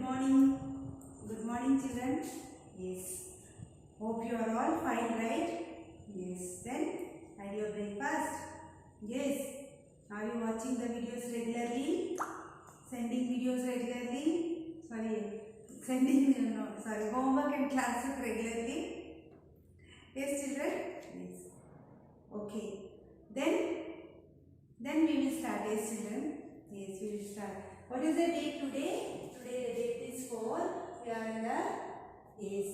morning. Good morning, children. Yes. Hope you are all fine, right? Yes. Then, had your breakfast? Yes. Are you watching the videos regularly? Sending videos regularly? Homework and classes regularly? Yes, children? Yes. Okay. Then we will start. Yes, children? Yes, we will start. What is the date today? Today the date is 4. We are in the, yes,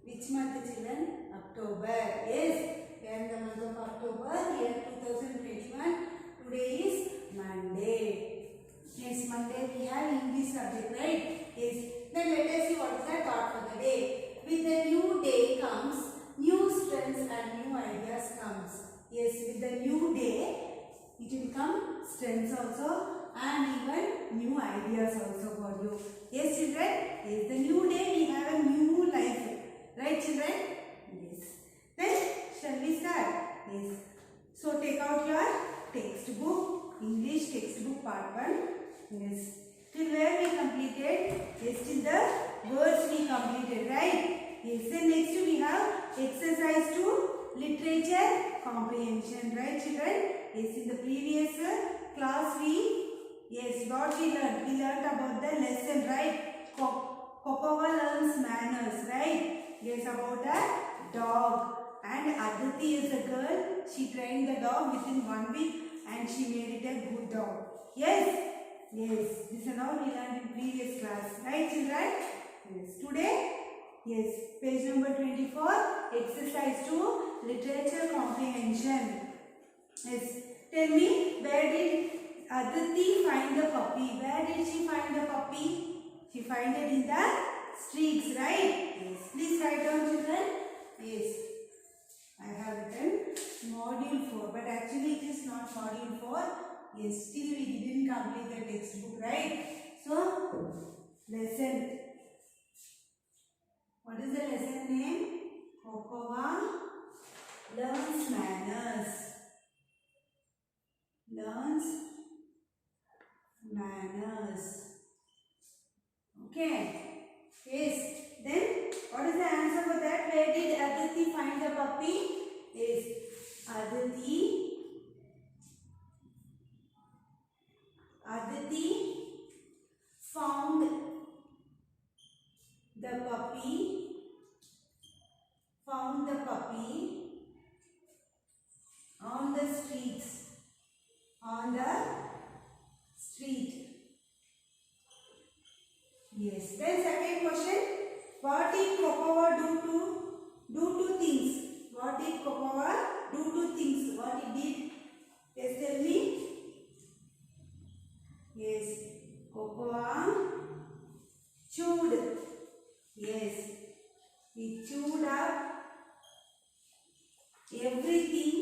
which month, children? October. Yes, we are in the month of October, year 2021. Today is Monday. Yes, Monday we have English subject, right? Yes. Then let us see what is the thought for the day. With the new day comes new strengths and new ideas comes. Yes, with the new day, it will come strengths also and even new ideas also for you. Yes, children? Yes, the new day we have a new life. Right, children? Yes. Then, shall we start? Yes. So, take out your textbook, English textbook part 1. Yes. Till where we completed? Yes, till the words we completed, right? Yes. Then next we have exercise 2, literature comprehension, right, children? Yes, in the previous class what we learned? We learned about the lesson, right? Kopova learns manners, right? Yes, about a dog. And Aditi is a girl. She trained the dog within 1 week and she made it a good dog. Yes? Yes. This is all we learned in previous class. Right, children? Yes. Today? Yes. Page number 24. Exercise 2. Literature comprehension. Yes. Tell me, where did Aditi find the puppy? Where did she find the puppy? She find it in the streets, right? Yes. Please write down, children. Yes. I have written module 4, but actually it is not module 4. Yes, still we didn't complete the textbook, right? So, lesson. What is the lesson name? Kopova learns manners. Learns manners. Okay. Yes. Then, what is the answer for that? Where did Aditi find the puppy? Yes. Aditi found the puppy. Found the puppy on the streets. On the street. Yes. Then second question. What did Kopova do two things? What did Kopova do two things? What it did? Yes, tell me. Yes. Kopova chewed. Yes. He chewed up everything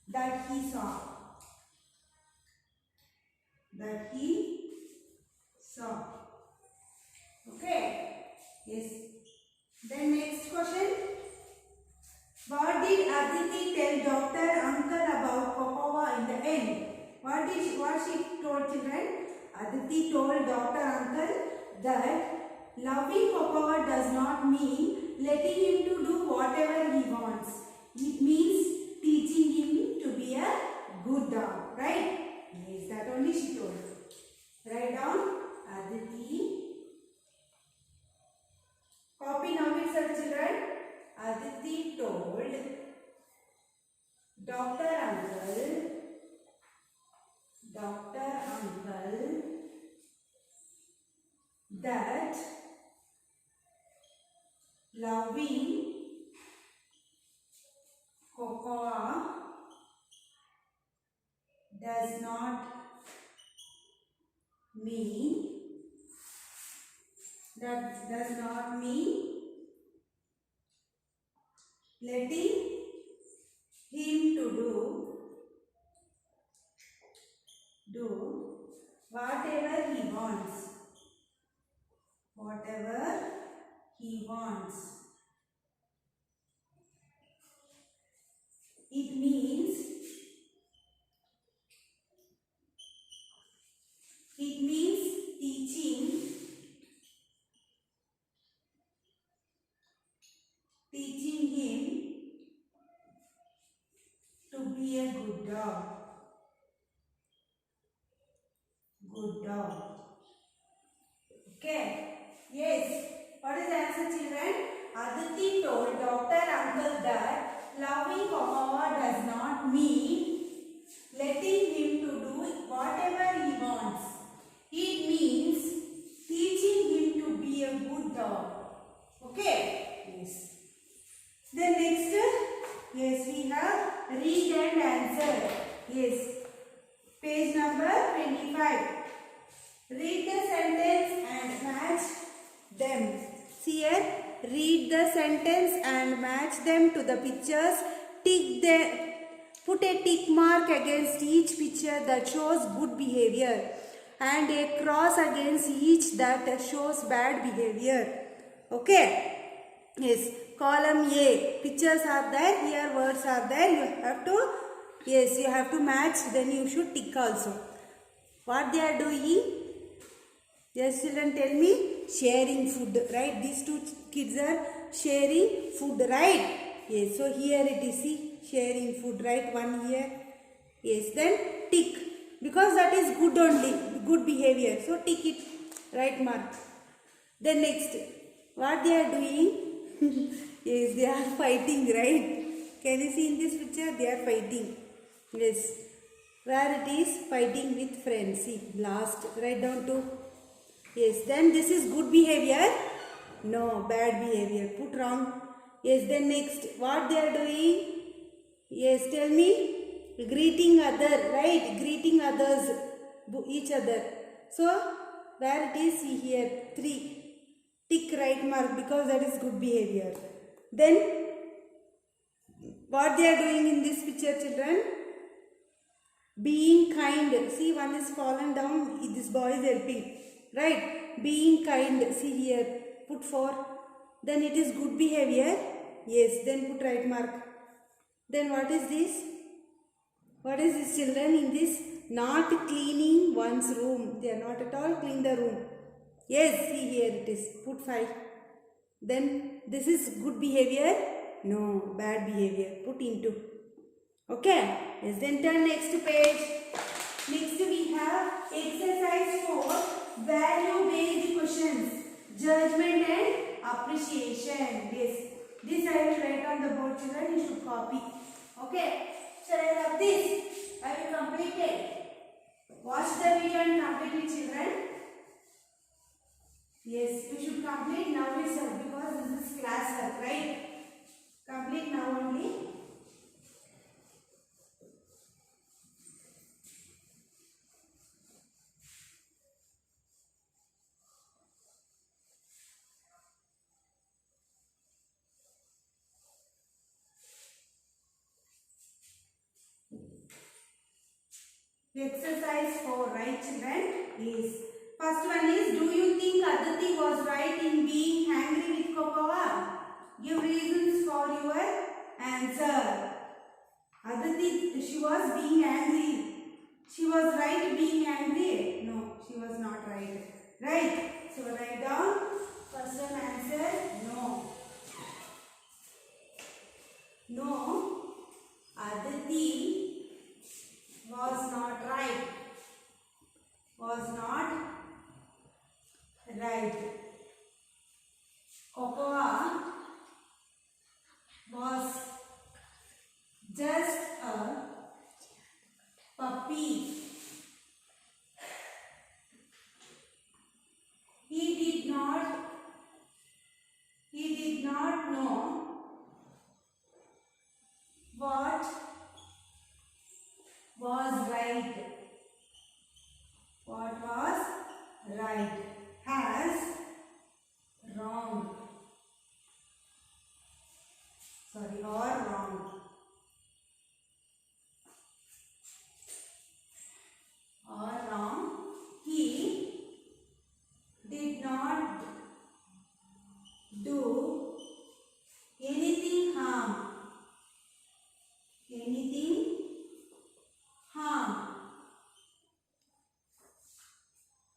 that he saw. Okay. Yes. Then next question. What did Aditi tell Dr. Uncle about Kopova in the end? What she told, children? Aditi told Dr. Uncle that loving Kopova does not mean letting him to do whatever he wants. It means teaching him to be a good dog, right? Yes, that only she told. Write down Aditi. Copy now itself, children. Aditi told Dr. Uncle that loving Kopova does not mean letting him to do whatever he wants. It means Be a good dog. Good dog. Okay. Yes. What is the answer, children? Aditi told Dr. Uncle that loving Kokawa does not mean letting him to do whatever he wants. It means teaching him to be a good dog. Okay? Yes. Then next, yes, we have read and answer. Yes. Page number 25. Read the sentence and match them. See here, read the sentence and match them to the pictures. Put a tick mark against each picture that shows good behavior and a cross against each that shows bad behavior. Okay? Yes. Column A. Pictures are there. Here words are there. You have to, yes, you have to match. Then you should tick also. What they are doing? Yes, children, tell me. Sharing food, right? These two kids are sharing food, right? Yes, so here it is, see, sharing food, right? One here. Yes, then tick. Because that is good only, good behavior. So tick it, right mark. Then next, what they are doing? Yes, they are fighting, right? Can you see in this picture? They are fighting. Yes. Where it is fighting with friends. See, last, write down to. Yes, then this is good behavior. No, bad behavior. Put wrong. Yes, then next, what they are doing? Yes, tell me. Greeting other, right? Greeting others, each other. So, where it is, see here, 3. Tick right mark because that is good behavior. Then, what they are doing in this picture, children? Being kind. See, one is fallen down. This boy is helping. Right? Being kind. See here. Put 4. Then it is good behavior. Yes. Then put right mark. Then what is this? What is this, children? In this, not cleaning one's room. They are not at all clean the room. Yes. See here it is. Put 5. Then this is good behavior. No. Bad behavior. Put into. Okay. Yes. Then turn next page. Next we have exercise 4. Value-based questions, judgment and appreciation. Yes, this I will write on the board, children. You should copy. Okay. Shall I have this? I will complete it. Watch the video and complete it, children. Yes, you should complete now itself because this is class work, right? Complete now only. Exercise 4, right, children? Yes. First one is, do you think Aditi was right in being angry with Kokawa? Give reasons for your answer. Aditi, she was being angry. She was right being angry? No, she was not right. Right? So write down. First one answer, no. No, Aditi was not right. Was not right. Kokawa was just a puppy. He did not know what was right. What was right? Has wrong. Sorry, or wrong. Or wrong. He did not do anything harm. Anything harm.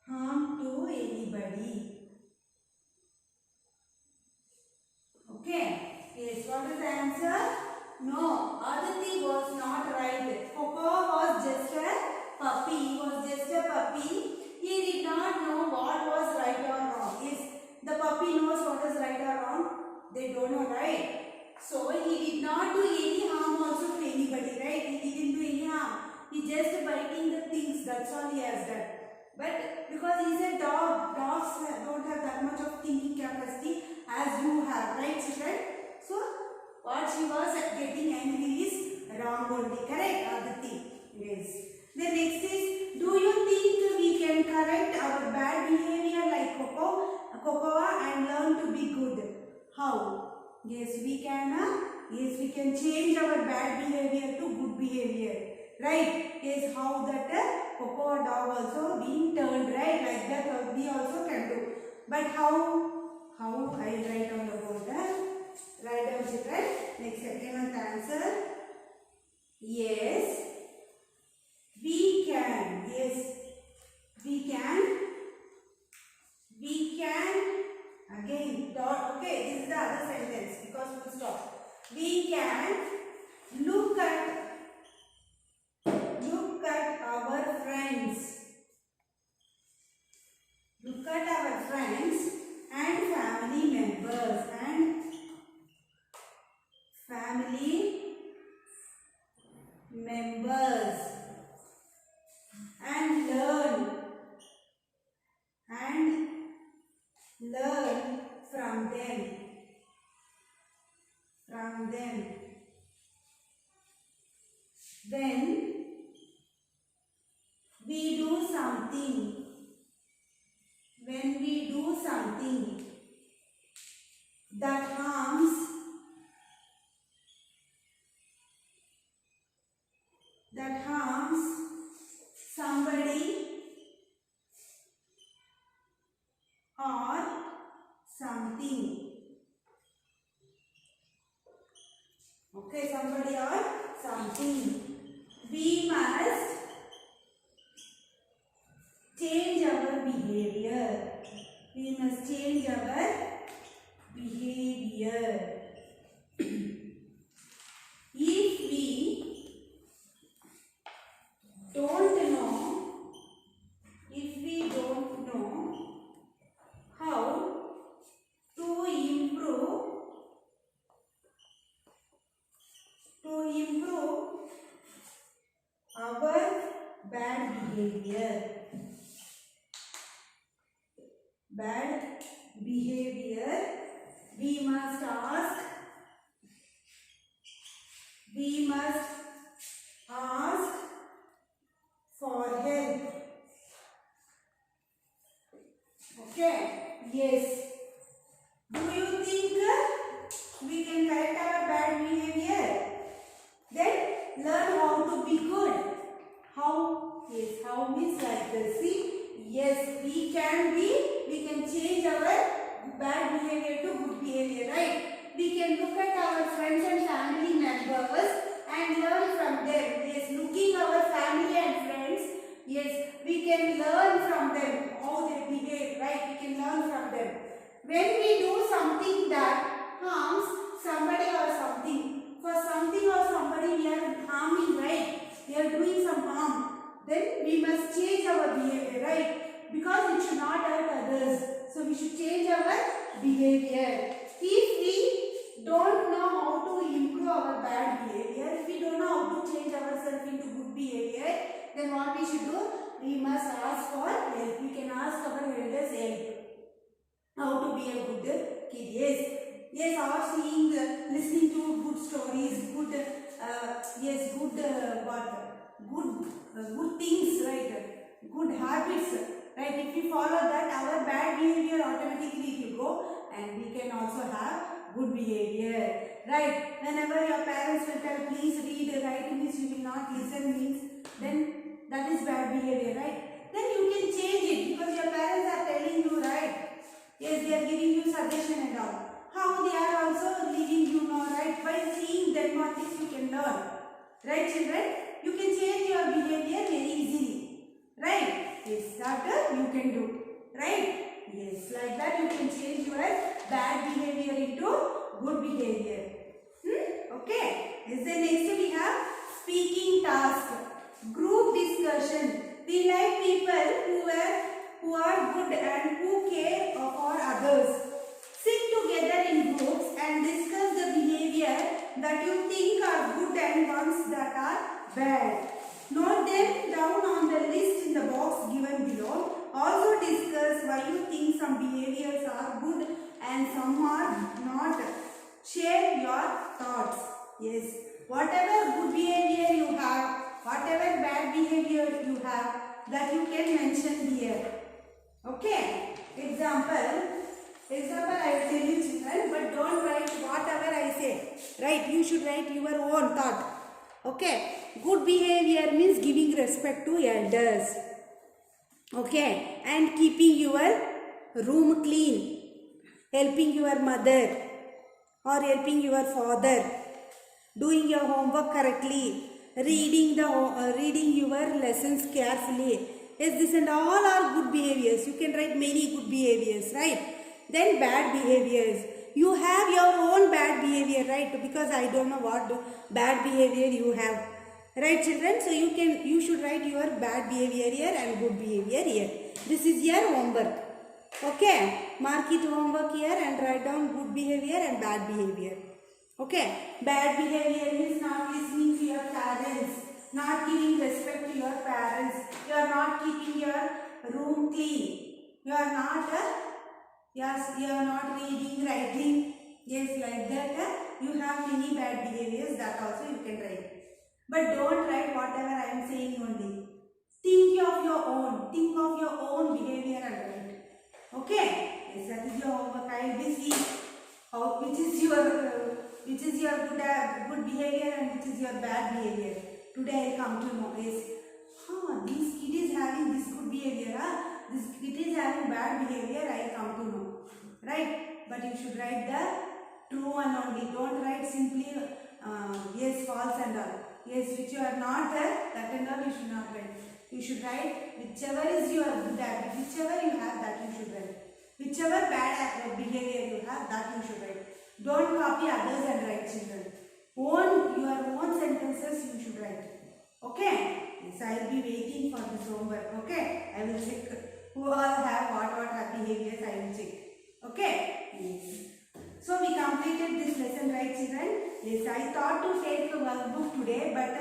Harm to anybody. Okay. Yes, what is the answer? No, Aditi was not right That's all he has done. But because he's a dog, dogs don't have that much of thinking capacity as you have, right children? So what she was getting angry is wrong only, correct Aditi? Yes. The next is, do you think we can correct our bad behavior like Cocoa and learn to be good? How? Yes, we can. Yes, we can change our bad behavior to good behavior. Right? Yes, how that Cocoa dog also being turned, right? Like that we also can do. But how? How? I write on the board. Write down children. Next second answer. Yes, we can. Yes, we can. We can. Again, dot. Okay, this is the other sentence because full stop. We can look at our friends. Look at our friends and family members and learn from them. When we do something that harms somebody or something. Okay, somebody or something. We must change our behavior. We must change our behavior. If we don't know how to improve our bad behavior, we must ask for help. Okay, yes. Do you think we can correct our bad behavior? Then learn how to be good. How? Yes, how means like this. See, yes, we can change our bad behavior to good behavior, right? We can look at our friends and family members and learn from them. Yes, looking our family and friends, yes, we can learn from them how they behave, right? We can learn from them. When we do something that harms somebody or something, for something or somebody we are harming, right? We are doing some harm. Then we must change our behavior, right? Because it should not hurt others. So we should change our behavior. If we don't know how to improve our bad behavior, if we don't know how to change ourselves into good behavior, then what we should do? We must ask for help. We can ask our elders help. How to be a good kid. Yes, or listening to good stories, good things, right? Good habits, right? If we follow that, our bad behavior automatically will go, and we can also have good behavior, right? Whenever your parents will tell, please read, write, means you will not listen, means then that is bad behavior, right? Then you can change it because your parents are telling you, right? Yes, they are giving you suggestion and all. How they are also leaving you know, right? By seeing them what is you can learn. Right children? You can change your behavior very easily. Right? Yes, that you can do. Right? Yes, like that you can change your bad behavior into good behavior. Okay. Yes, then next we have speaking task. Group discussion. We like people who are good and who care for others. Sit together in groups and discuss the behavior that you think are good and ones that are bad. Note them down on the list in the box given below. Also discuss why you think some behaviors are good and some are not. Share your thoughts. Yes. Whatever good behavior you have, whatever bad behavior you have, that you can mention here. Okay. Example I will tell you children, but don't write whatever I say. Right? You should write your own thought. Okay. Good behavior means giving respect to elders. Okay. And keeping your room clean. Helping your mother or helping your father. Doing your homework correctly. Reading your lessons carefully. Yes, this and all are good behaviors. You can write many good behaviors, right? Then bad behaviors. You have your own bad behavior, right? Because I don't know what bad behavior you have. Right, children? So you should write your bad behavior here and good behavior here. This is your homework. Okay? Mark it homework here and write down good behavior and bad behavior. Okay? Bad behavior means not listening to your parents, not giving respect to your parents. You are not keeping your room clean. You are not reading, writing. Yes, like that. You have many bad behaviors, that also you can write. But don't write whatever I am saying only. Think of your own behavior and write. Okay? Yes, that is your homework. I will be seeing which is your good behavior and which is your bad behavior. Today I come to know is, this kid is having this good behavior, this kid is having bad behavior, I come to know. Right? But you should write the true one only. Don't write simply yes, false and all. Yes, which you are not there, that and all you should not write. You should write whichever is your good habit, whichever you have, that you should write. Whichever bad behavior you have, that you should write. Don't copy others and write, children. Your own sentences you should write. Okay? Yes, I will be waiting for this homework. Okay? I will check who all have what behaviors I will check. Okay? Yes. So we completed this lesson, right, children? Yes, I thought to take the workbook today, but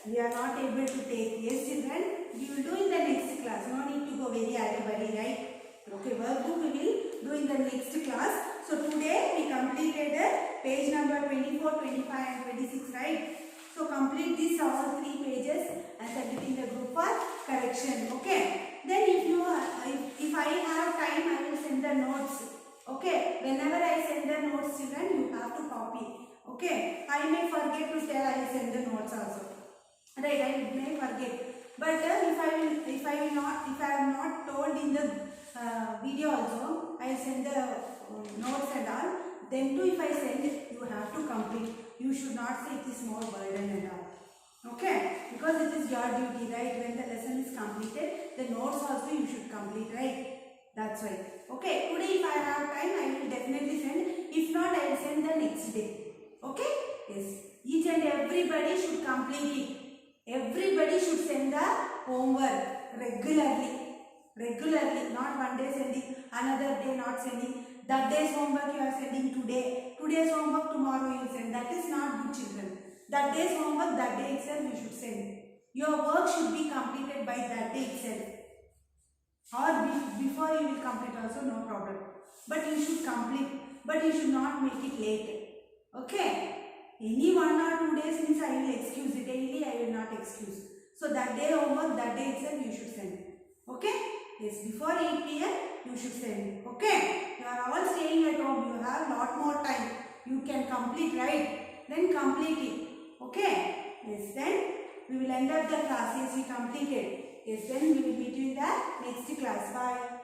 we are not able to take. Yes, children? We will do in the next class. No need to go very early, right? Okay, workbook we will do in the next class. So today we completed page number 24, 25 and 26, right? So complete this all 3 pages and send it in the group for correction. Okay? Then if I have time, I will send the notes. Okay? Whenever I send the notes, children, you have to copy. Okay? I may forget to tell I will send the notes also. Right? I may forget. But if I have not told in the video also, I send the notes and all. Then too, if I send it, you have to complete. You should not say it is more burden and all. Okay? Because it is your duty, right? When the lesson is completed, the notes also you should complete, right? That's why. Okay? Today if I have time, I will definitely send. If not, I will send the next day. Okay? Yes. Each and everybody should complete it. Everybody should send the homework regularly. Regularly, not one day sending, another day not sending. That day's homework you are sending today. Today's homework tomorrow you send. That is not good, children. That day's homework, that day itself you should send. Your work should be completed by that day itself. Or before you will complete also, no problem. But you should complete. But you should not make it late. Okay? Any 1 or 2 days means I will excuse it. Daily I will not excuse. So that day homework, that day itself you should send. Okay? Yes, before 8 p.m. you should send. Okay? You are all staying at home. You have lot more time. You can complete, right? Then complete it. Okay? Yes, then we will end up the class. Yes, we completed. Yes, then we will meet you in the next class. Bye.